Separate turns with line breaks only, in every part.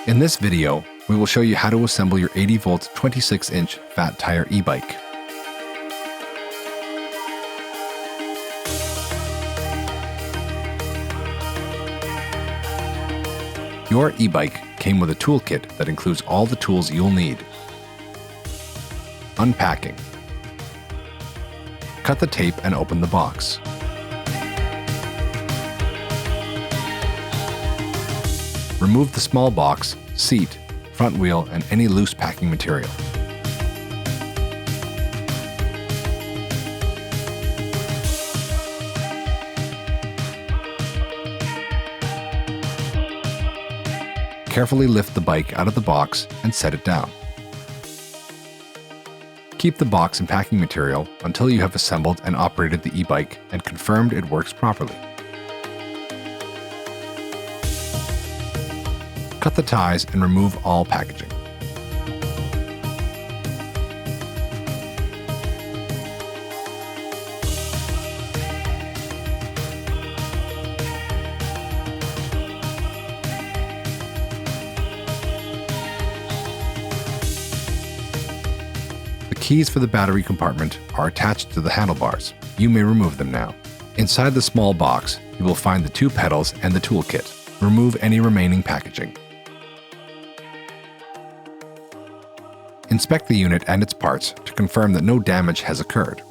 In this video, we will show you how to assemble your 80-volt 26-inch fat tire e-bike. Your e-bike came with a toolkit that includes all the tools you'll need. Unpacking. Cut the tape and open the box. Remove the small box, seat, front wheel, and any loose packing material. Carefully lift the bike out of the box and set it down. Keep the box and packing material until you have assembled and operated the e-bike and confirmed it works properly. Cut the ties and remove all packaging. The keys for the battery compartment are attached to the handlebars. You may remove them now. Inside the small box, you will find the 2 pedals and the toolkit. Remove any remaining packaging. Inspect the unit and its parts to confirm that no damage has occurred.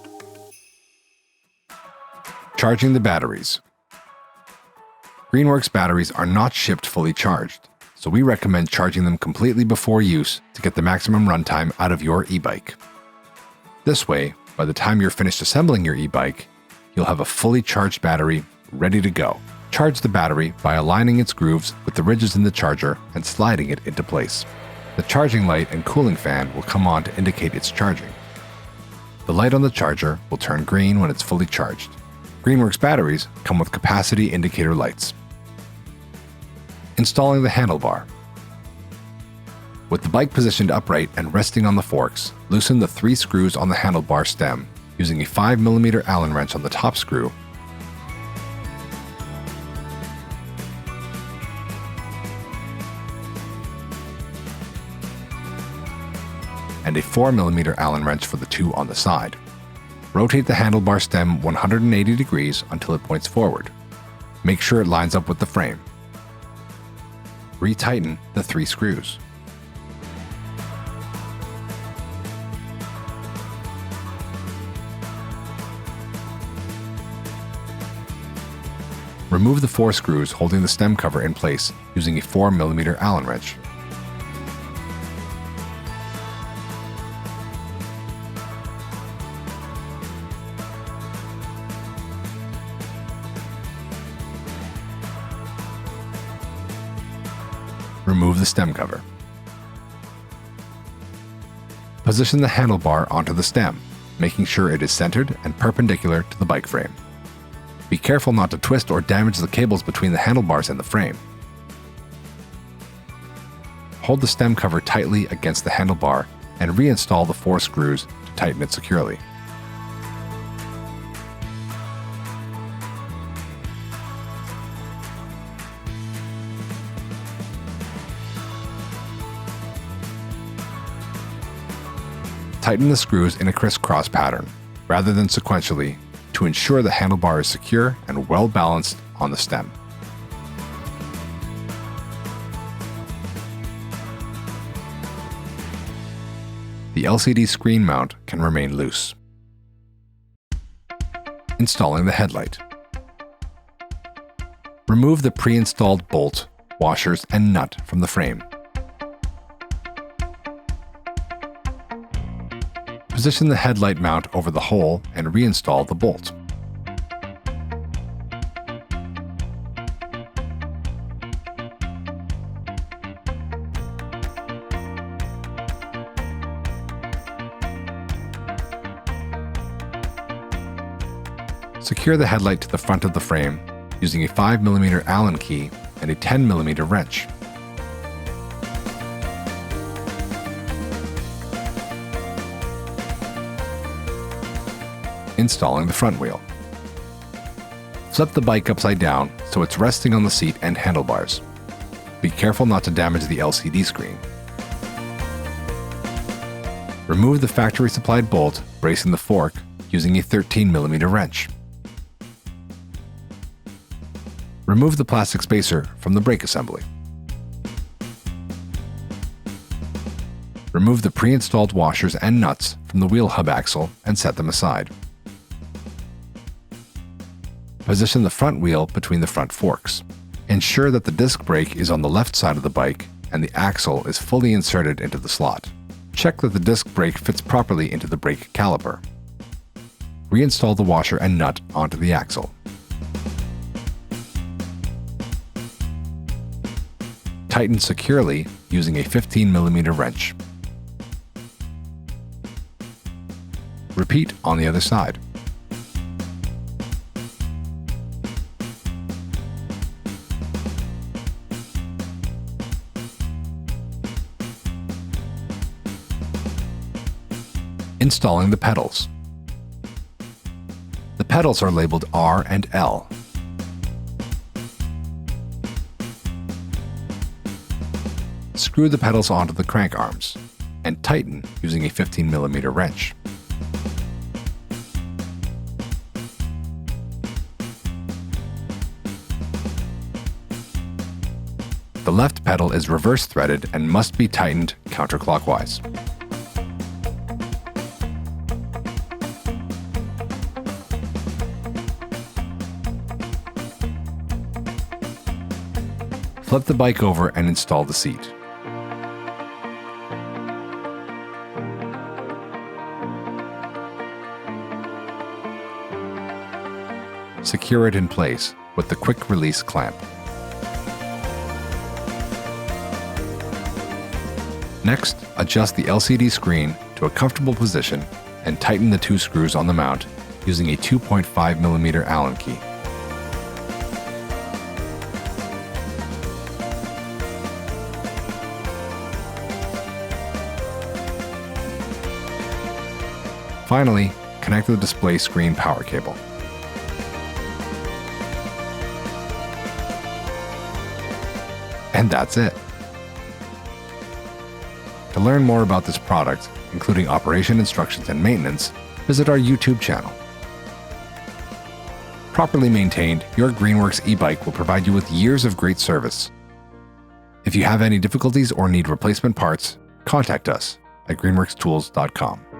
Charging the batteries. Greenworks batteries are not shipped fully charged, so we recommend charging them completely before use to get the maximum runtime out of your e-bike. This way, by the time you're finished assembling your e-bike, you'll have a fully charged battery ready to go. Charge the battery by aligning its grooves with the ridges in the charger and sliding it into place. The charging light and cooling fan will come on to indicate it's charging. The light on the charger will turn green when it's fully charged. Greenworks batteries come with capacity indicator lights. Installing the handlebar. With the bike positioned upright and resting on the forks, loosen the 3 screws on the handlebar stem using a 5mm Allen wrench on the top screw and a 4mm Allen wrench for the 2 on the side. Rotate the handlebar stem 180 degrees until it points forward. Make sure it lines up with the frame. Retighten the 3 screws. Remove the 4 screws holding the stem cover in place using a 4mm Allen wrench. Remove the stem cover. Position the handlebar onto the stem, making sure it is centered and perpendicular to the bike frame. Be careful not to twist or damage the cables between the handlebars and the frame. Hold the stem cover tightly against the handlebar and reinstall the 4 screws to tighten it securely. Tighten the screws in a crisscross pattern, rather than sequentially, to ensure the handlebar is secure and well balanced on the stem. The LCD screen mount can remain loose. Installing the headlight. Remove the pre-installed bolt, washers, and nut from the frame. Position the headlight mount over the hole and reinstall the bolt. Secure the headlight to the front of the frame using a 5mm Allen key and a 10mm wrench. installing the front wheel. Flip the bike upside down so it's resting on the seat and handlebars. Be careful not to damage the LCD screen. Remove the factory-supplied bolt bracing the fork using a 13mm wrench. Remove the plastic spacer from the brake assembly. Remove the pre-installed washers and nuts from the wheel hub axle and set them aside. Position the front wheel between the front forks. Ensure that the disc brake is on the left side of the bike and the axle is fully inserted into the slot. Check that the disc brake fits properly into the brake caliper. Reinstall the washer and nut onto the axle. Tighten securely using a 15mm wrench. Repeat on the other side. Installing the pedals. The pedals are labeled R and L. Screw the pedals onto the crank arms and tighten using a 15mm wrench. The left pedal is reverse threaded and must be tightened counterclockwise. Flip the bike over and install the seat. Secure it in place with the quick release clamp. Next, adjust the LCD screen to a comfortable position and tighten the 2 screws on the mount using a 2.5mm Allen key. Finally, connect the display screen power cable. And that's it. To learn more about this product, including operation instructions and maintenance, visit our YouTube channel. Properly maintained, your Greenworks e-bike will provide you with years of great service. If you have any difficulties or need replacement parts, contact us at greenworkstools.com.